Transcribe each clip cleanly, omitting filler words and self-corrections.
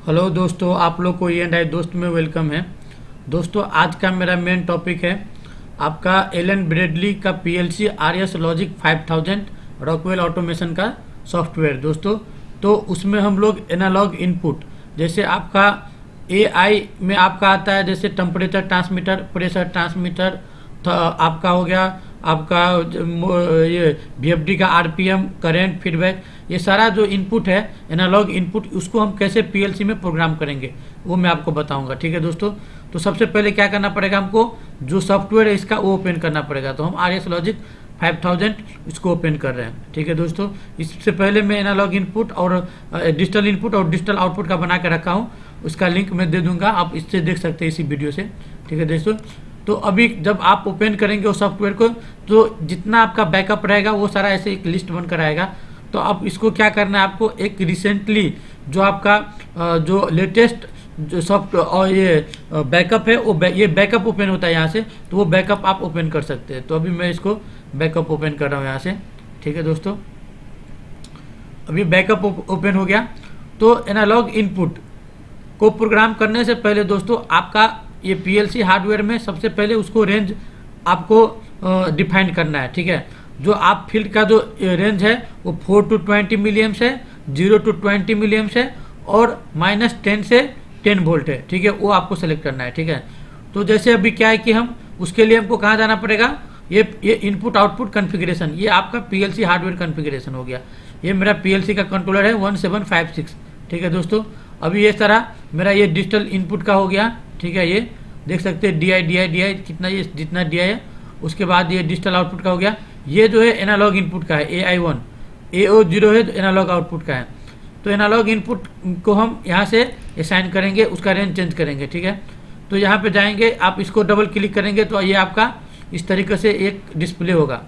Hello दोस्तों, आप लोग को E&I दोस्त में वेलकम है। दोस्तों, आज का मेरा मेन टॉपिक है आपका एलन ब्रेडली का PLC RS logic 5000 Rockwell automation का सॉफ्टवेयर। दोस्तों, तो उसमें हम लोग एनालॉग इनपुट जैसे आपका AI में आपका आता है, जैसे टेम्परेचर ट्रांसमीटर, प्रेशर ट्रांसमीटर, आपका हो गया आपका ये VFD का RPM, करेंट, फीडबैक, ये सारा जो इनपुट है एनालॉग इनपुट, उसको हम कैसे PLC में प्रोग्राम करेंगे वो मैं आपको बताऊंगा। ठीक है दोस्तों, तो सबसे पहले क्या करना पड़ेगा, हमको जो सॉफ्टवेयर है इसका वो ओपन करना पड़ेगा। तो हम RS लॉजिक 5000 इसको ओपन कर रहे हैं। ठीक है दोस्तों, इससे पहले मैं एनालॉग इनपुट और डिजिटल इनपुट और डिजिटल आउटपुट का बना के रखा हूँ, उसका लिंक मैं दे दूंगा, आप इससे देख सकते हैं इसी वीडियो से। ठीक है दोस्तों, तो अभी जब आप ओपन करेंगे उस सॉफ्टवेयर को, तो जितना आपका बैकअप रहेगा वो सारा ऐसे एक लिस्ट बनकर आएगा। तो अब इसको क्या करना है, आपको एक रिसेंटली जो आपका जो लेटेस्ट जो सॉफ्ट और ये बैकअप है वो ये बैकअप ओपन होता है यहाँ से, तो वो बैकअप आप ओपन कर सकते हैं। तो अभी मैं इसको बैकअप ओपन कर रहा हूँ यहाँ से। ठीक है दोस्तों, अभी बैकअप ओपन हो गया। तो एनालॉग इनपुट को प्रोग्राम करने से पहले दोस्तों, आपका ये PLC हार्डवेयर में सबसे पहले उसको रेंज आपको डिफाइन करना है। ठीक है, जो आप फील्ड का जो रेंज है वो 4 to 20 मिलियम्स है, 0 to 20 मिलियम्स है और -10 से 10 वोल्ट है। ठीक है, वो आपको सेलेक्ट करना है। ठीक है, तो जैसे अभी क्या है कि हम उसके लिए हमको कहाँ जाना पड़ेगा, ये इनपुट आउटपुट कॉन्फ़िगरेशन, ये आपका PLC हार्डवेयर कॉन्फ़िगरेशन हो गया। ये मेरा PLC का कंट्रोलर है 1756। ठीक है दोस्तों, अभी ये सारा मेरा ये डिजिटल इनपुट का हो गया। ठीक है, ये देख सकते हैं DI कितना, ये जितना DI है। उसके बाद ये डिजिटल आउटपुट का हो गया। ये जो है एनालॉग इनपुट का है AI1, AO0 है एनालॉग आउटपुट का है। तो एनालॉग इनपुट को हम यहाँ से असाइन करेंगे, उसका रेंज चेंज करेंगे। ठीक है, तो यहाँ पे जाएंगे, आप इसको डबल क्लिक करेंगे तो ये आपका इस तरीके से एक डिस्प्ले होगा।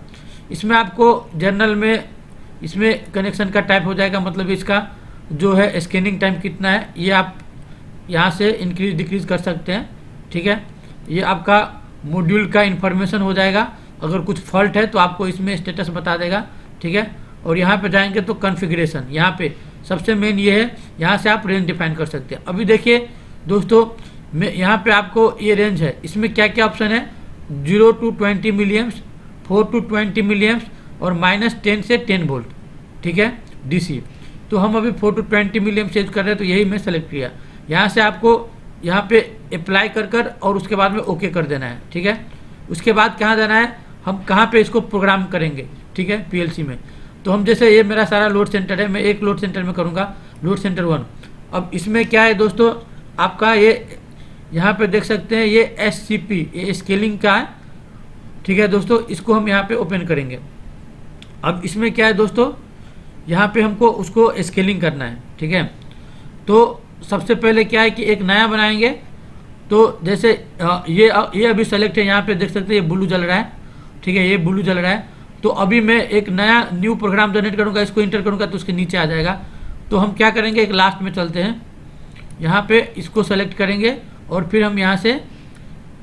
इसमें आपको जर्नल में इसमें कनेक्शन का टाइप हो जाएगा, मतलब इसका जो है स्कैनिंग टाइम कितना है ये आप यहाँ से इंक्रीज डिक्रीज कर सकते हैं। ठीक है, ये आपका मॉड्यूल का इन्फॉर्मेशन हो जाएगा, अगर कुछ फॉल्ट है तो आपको इसमें स्टेटस बता देगा। ठीक है, और यहाँ पे जाएंगे तो कॉन्फ़िगरेशन, यहाँ पे सबसे मेन ये है, यहाँ से आप रेंज डिफाइन कर सकते हैं। अभी देखिए दोस्तों, मैं यहाँ पे आपको ये रेंज है, इसमें क्या क्या ऑप्शन है, 0 to 20 मिलियम्स, 4 to 20 मिलियम्स और -10 से 10 वोल्ट। ठीक है, DC। तो हम अभी 4 to 20 मिलियम चेंज कर रहे हैं, तो यही मैं सेलेक्ट किया। यहाँ से आपको यहाँ पे अप्लाई कर और उसके बाद में ओके कर देना है। ठीक है, उसके बाद कहाँ जाना है, हम कहाँ पे इसको प्रोग्राम करेंगे। ठीक है, PLC में तो हम जैसे ये मेरा सारा लोड सेंटर है, मैं एक लोड सेंटर में करूँगा, लोड सेंटर 1। अब इसमें क्या है दोस्तों, आपका ये यहाँ पे देख सकते हैं ये SCP, ये स्केलिंग का है। ठीक है दोस्तों, इसको हम यहाँ पे ओपन करेंगे। अब इसमें क्या है दोस्तों, यहाँ पे हमको उसको स्केलिंग करना है। ठीक है, तो सबसे पहले क्या है कि एक नया बनाएंगे। तो जैसे ये अभी सेलेक्ट है, यहाँ पे देख सकते हैं ये ब्लू जल रहा है। ठीक है, ये ब्लू जल रहा है। तो अभी मैं एक नया न्यू प्रोग्राम जनरेट करूँगा, इसको इंटर करूँगा तो उसके नीचे आ जाएगा। तो हम क्या करेंगे, एक लास्ट में चलते हैं, यहाँ पे इसको सेलेक्ट करेंगे और फिर हम यहाँ से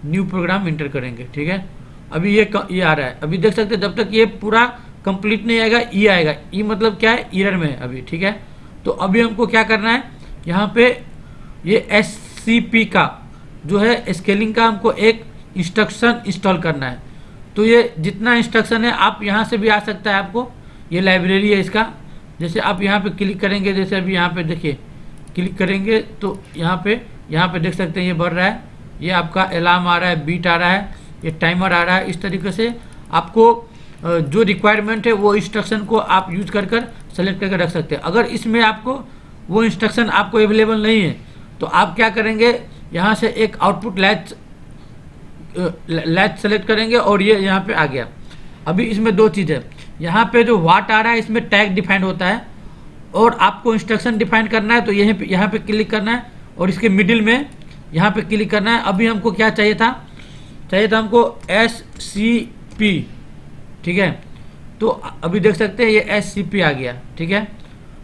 न्यू प्रोग्राम इंटर करेंगे। ठीक है, अभी ये आ रहा है, अभी देख सकते हैं जब तक ये पूरा कंप्लीट नहीं आएगा ई आएगा। ई मतलब क्या है, एरर में है अभी। ठीक है, तो अभी हमको क्या करना है, यहाँ पे ये SCP का जो है स्केलिंग का हमको एक इंस्ट्रक्शन इंस्टॉल करना है। तो ये जितना इंस्ट्रक्शन है आप यहाँ से भी आ सकता है, आपको ये लाइब्रेरी है इसका। जैसे आप यहाँ पे क्लिक करेंगे, जैसे अभी यहाँ पे देखिए क्लिक करेंगे तो यहाँ पे देख सकते हैं ये बढ़ रहा है, ये आपका अलार्म आ रहा है, बीट आ रहा है, ये टाइमर आ रहा है। इस तरीके से आपको जो रिक्वायरमेंट है वो इंस्ट्रक्शन को आप यूज कर सेलेक्ट करके रख सकते हैं। अगर इसमें आपको वो इंस्ट्रक्शन आपको अवेलेबल नहीं है तो आप क्या करेंगे, यहाँ से एक आउटपुट लैच सेलेक्ट करेंगे और ये यहाँ पे आ गया। अभी इसमें दो चीज़ है, यहाँ पे जो वाट आ रहा है इसमें टैग डिफाइंड होता है और आपको इंस्ट्रक्शन डिफाइन करना है, तो यहाँ पे क्लिक करना है और इसके मिडिल में यहाँ पे क्लिक करना है। अभी हमको क्या चाहिए था हमको SCP। ठीक है, तो अभी देख सकते हैं ये SCP आ गया। ठीक है,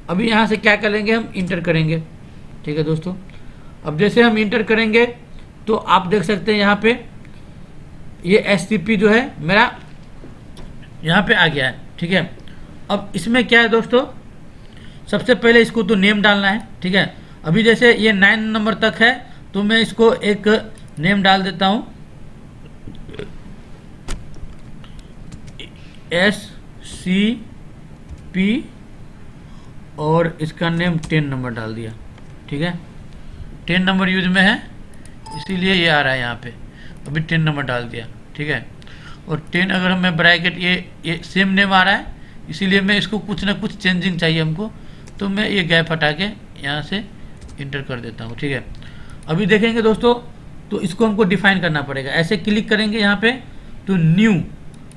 अभी यहाँ से क्या करेंगे, हम इंटर करेंगे। ठीक है दोस्तों, अब जैसे हम इंटर करेंगे तो आप देख सकते हैं यहाँ पे ये SCP जो है मेरा यहाँ पे आ गया है। ठीक है, अब इसमें क्या है दोस्तों, सबसे पहले इसको तो नेम डालना है। ठीक है, अभी जैसे ये 9 नंबर तक है तो मैं इसको एक नेम डाल देता हूँ, SCP, और इसका नेम 10 नंबर डाल दिया। ठीक है, 10 नंबर यूज में है इसीलिए ये आ रहा है यहाँ पे, अभी 10 नंबर डाल दिया। ठीक है, और 10 अगर मैं ब्रैकेट ये सेम नेम आ रहा है इसीलिए मैं इसको कुछ ना कुछ चेंजिंग चाहिए हमको, तो मैं ये गैप हटा के यहाँ से इंटर कर देता हूँ। ठीक है, अभी देखेंगे दोस्तों, तो इसको हमको डिफाइन करना पड़ेगा। ऐसे क्लिक करेंगे यहाँ पे तो न्यू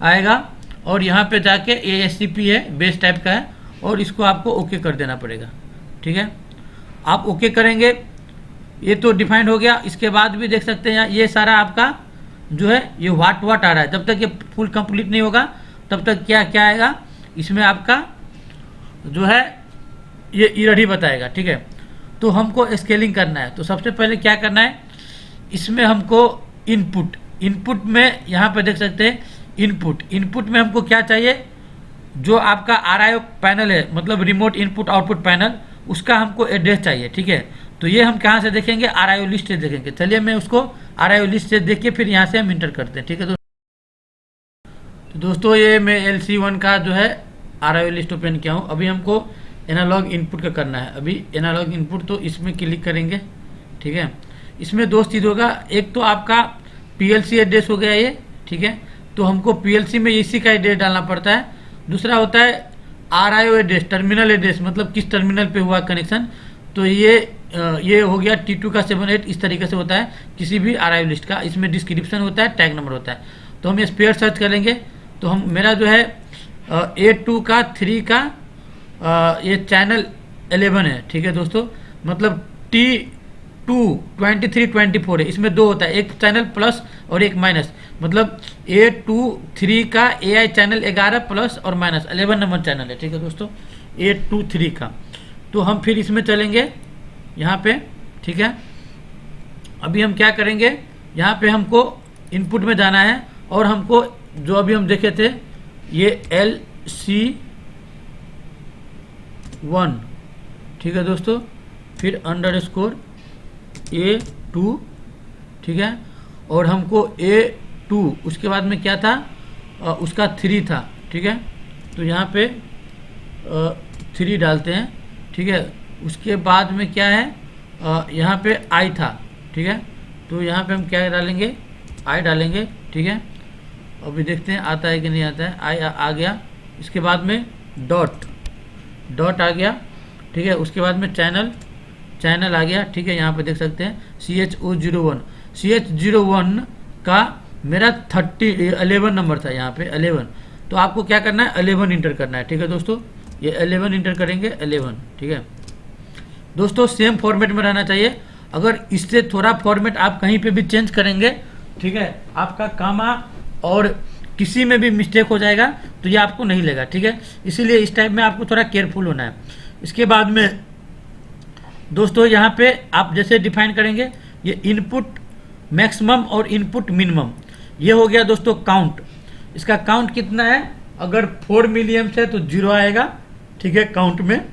आएगा, और यहाँ पे जाके ASCP है, बेस टाइप का है, और इसको आपको ओके कर देना पड़ेगा। ठीक है, आप ओके करेंगे, ये तो डिफाइंड हो गया। इसके बाद भी देख सकते हैं ये सारा आपका जो है ये वाट आ रहा है। जब तक ये फुल कंप्लीट नहीं होगा तब तक क्या क्या आएगा, इसमें आपका जो है ये एरर ही बताएगा। ठीक है, तो हमको स्केलिंग करना है, तो सबसे पहले क्या करना है, इसमें हमको इनपुट में यहाँ पे देख सकते हैं इनपुट में हमको क्या चाहिए, जो आपका RIO पैनल है, मतलब रिमोट इनपुट आउटपुट पैनल, उसका हमको एड्रेस चाहिए। ठीक है, तो ये हम कहाँ से देखेंगे, RIO लिस्ट से देखेंगे। चलिए मैं उसको RIO लिस्ट से देख के फिर यहाँ से हम इंटर करते हैं। ठीक है, तो दोस्तों ये मैं LC1 का जो है RIO लिस्ट ओपन किया हूँ। अभी हमको एनालॉग इनपुट का करना है। अभी एनालॉग इनपुट तो इसमें क्लिक करेंगे। ठीक है, इसमें दो चीज़ होगा, एक तो आपका PLC एड्रेस हो गया ये। ठीक है, तो हमको PLC में इसी का एड्रेस डालना पड़ता है। दूसरा होता है RIO एड्रेस, टर्मिनल एड्रेस, मतलब किस टर्मिनल पे हुआ कनेक्शन। तो ये हो गया T2 का 78, इस तरीके से होता है किसी भी RIO लिस्ट का। इसमें डिस्क्रिप्शन होता है, टैग नंबर होता है। तो हम स्पेयर सर्च करेंगे तो हम मेरा जो है A2 का 3 का ये चैनल 11 है। ठीक है दोस्तों, मतलब T2 23 24 है, इसमें दो होता है, एक चैनल प्लस और एक माइनस, मतलब A2 3 का AI चैनल 11 प्लस और माइनस 11 नंबर चैनल है। ठीक है दोस्तों, A2 3 का। तो हम फिर इसमें चलेंगे यहाँ पे। ठीक है, अभी हम क्या करेंगे, यहाँ पे हमको इनपुट में जाना है, और हमको जो अभी हम देखे थे ये LC1, ठीक है दोस्तों, फिर _ A2, ठीक है, और हमको A2 उसके बाद में क्या था, उसका 3 था। ठीक है, तो यहाँ पे 3 डालते हैं। ठीक है, उसके बाद में क्या है, यहाँ पे I था। ठीक है, तो यहाँ पे हम क्या डालेंगे, I डालेंगे। ठीक है, अभी देखते हैं आता है कि नहीं आता है। I आ गया, इसके बाद में डॉट आ गया। ठीक है, उसके बाद में चैनल आ गया। ठीक है, यहाँ पे देख सकते हैं CH01 का मेरा 11 नंबर था, यहाँ पे 11। तो आपको क्या करना है, 11 इंटर करना है। ठीक है दोस्तों, ये 11 इंटर करेंगे, 11। ठीक है दोस्तों, सेम फॉर्मेट में रहना चाहिए। अगर इससे थोड़ा फॉर्मेट आप कहीं पे भी चेंज करेंगे, ठीक है, आपका कामा और किसी में भी मिस्टेक हो जाएगा तो ये आपको नहीं लेगा। ठीक है, इसीलिए इस टाइप में आपको थोड़ा केयरफुल होना है। इसके बाद में दोस्तों यहाँ पे आप जैसे डिफाइन करेंगे, ये इनपुट मैक्सिमम और इनपुट मिनिमम, ये हो गया दोस्तों काउंट। इसका काउंट कितना है, अगर 4 मिलियम्स है तो 0 आएगा। ठीक है, काउंट में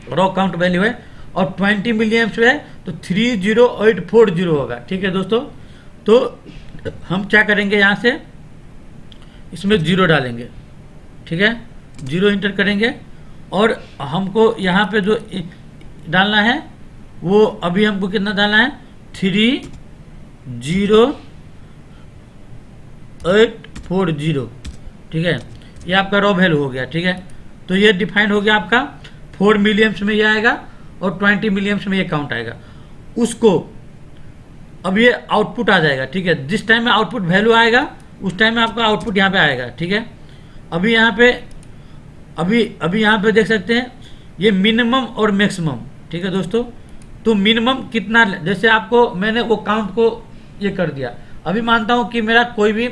रॉ काउंट वैल्यू है, और 20 मिलियम्स है तो 30840 होगा। ठीक है दोस्तों, तो हम क्या करेंगे, यहाँ से इसमें 0 डालेंगे। ठीक है, 0 इंटर करेंगे, और हमको यहाँ पे जो डालना है वो अभी हमको कितना डालना है, 30840। ठीक है, ये आपका रॉ वैल्यू हो गया। ठीक है, तो ये डिफाइन हो गया आपका, 4 मिलियम्स में ये आएगा और 20 मिलियम्स में ये काउंट आएगा। उसको अब ये आउटपुट आ जाएगा। ठीक है, जिस टाइम में आउटपुट वैल्यू आएगा उस टाइम में आपका आउटपुट यहाँ पे आएगा। ठीक है, अभी यहाँ पे यहाँ पे देख सकते हैं ये मिनिमम और मैक्सिमम। ठीक है दोस्तों, तो मिनिमम कितना, जैसे आपको मैंने वो काउंट को ये कर दिया। अभी मानता हूँ कि मेरा कोई भी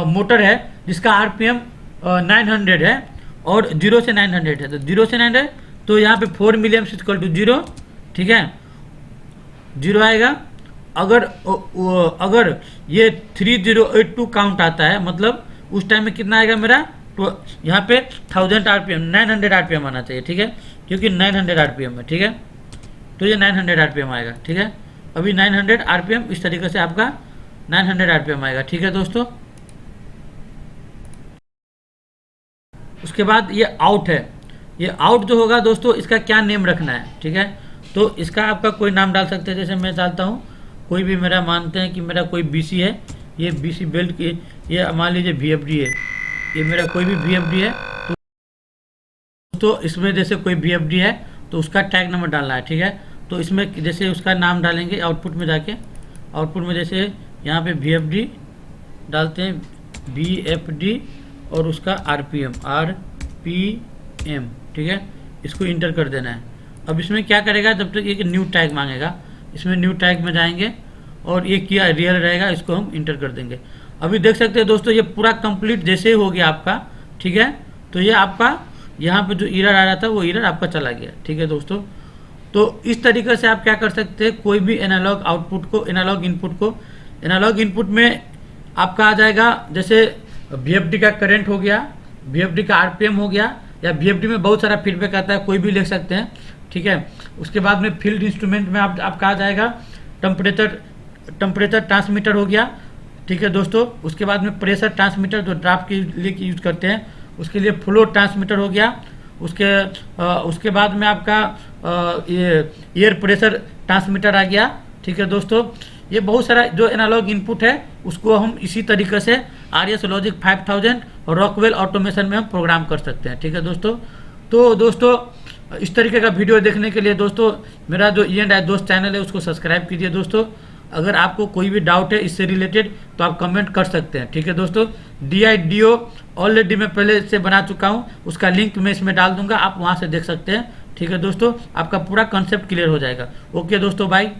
मोटर है जिसका RPM 900 है और 0 से 900 है, तो 0 से 900, तो यहाँ पे 4 मिलियम्स इक्वल टू 0। ठीक है, 0 आएगा। अगर ये 3082 काउंट आता है, मतलब उस टाइम में कितना आएगा मेरा, तो यहाँ पे 1000 RPM 900 RPM आना चाहिए। ठीक है, क्योंकि 900 RPM है। ठीक है, तो ये 900 आरपीएम आएगा। ठीक है, अभी 900 आरपीएम इस तरीके से आपका 900 आरपीएम आएगा। ठीक है दोस्तों, उसके बाद ये आउट है। ये आउट जो होगा दोस्तों, इसका क्या नेम रखना है। ठीक है, तो इसका आपका कोई नाम डाल सकते हैं, जैसे मैं डालता हूँ कोई भी, मेरा मानते हैं कि मेरा कोई बीसी है, ये बीसी बेल्ट की, ये मान लीजिए वीएफडी है, ये मेरा कोई भी वीएफडी है, तो इसमें जैसे कोई वीएफडी है तो उसका टैग नंबर डालना है। ठीक है, तो इसमें जैसे उसका नाम डालेंगे आउटपुट में जाके, आउटपुट में जैसे यहाँ पे वीएफडी डालते हैं, वीएफडी और उसका आरपीएम, आरपीएम। ठीक है, इसको इंटर कर देना है। अब इसमें क्या करेगा, जब तक एक न्यू टैग मांगेगा, इसमें न्यू टैग में जाएंगे और ये क्या रियल रहेगा, इसको हम इंटर कर देंगे। अभी देख सकते हैं दोस्तों, ये पूरा कंप्लीट जैसे ही हो गया आपका। ठीक है, तो ये आपका यहाँ पे जो एरर आ रहा था वो एरर आपका चला गया। ठीक है दोस्तों, तो इस तरीके से आप क्या कर सकते हैं, कोई भी एनालॉग आउटपुट को, एनालॉग इनपुट को, एनालॉग इनपुट में आपका आ जाएगा, जैसे वीएफडी का करंट हो गया, वीएफडी का आरपीएम हो गया, या वीएफडी में बहुत सारा फीडबैक आता है, कोई भी लिख सकते हैं। ठीक है, उसके बाद में फील्ड इंस्ट्रूमेंट में आपका आ जाएगा टेम्परेचर ट्रांसमीटर हो गया। ठीक है दोस्तों, उसके बाद में प्रेशर ट्रांसमीटर जो ड्राफ्ट के लिए यूज करते हैं, उसके लिए फ्लो ट्रांसमीटर हो गया। उसके बाद में आपका ये एयर प्रेशर ट्रांसमीटर आ गया। ठीक है दोस्तों, ये बहुत सारा जो एनालॉग इनपुट है उसको हम इसी तरीके से आरएस लॉजिक 5000 और रॉकवेल ऑटोमेशन में हम प्रोग्राम कर सकते हैं। ठीक है दोस्तों, तो दोस्तों इस तरीके का वीडियो देखने के लिए दोस्तों मेरा जो E&I दोस्त चैनल है उसको सब्सक्राइब कीजिए दोस्तों। अगर आपको कोई भी डाउट है इससे रिलेटेड तो आप कमेंट कर सकते हैं। ठीक है दोस्तों, DIDO ऑलरेडी मैं पहले से बना चुका हूं, उसका लिंक मैं इसमें डाल दूंगा, आप वहां से देख सकते हैं। ठीक है दोस्तों, आपका पूरा कॉन्सेप्ट क्लियर हो जाएगा। ओके दोस्तों, बाय।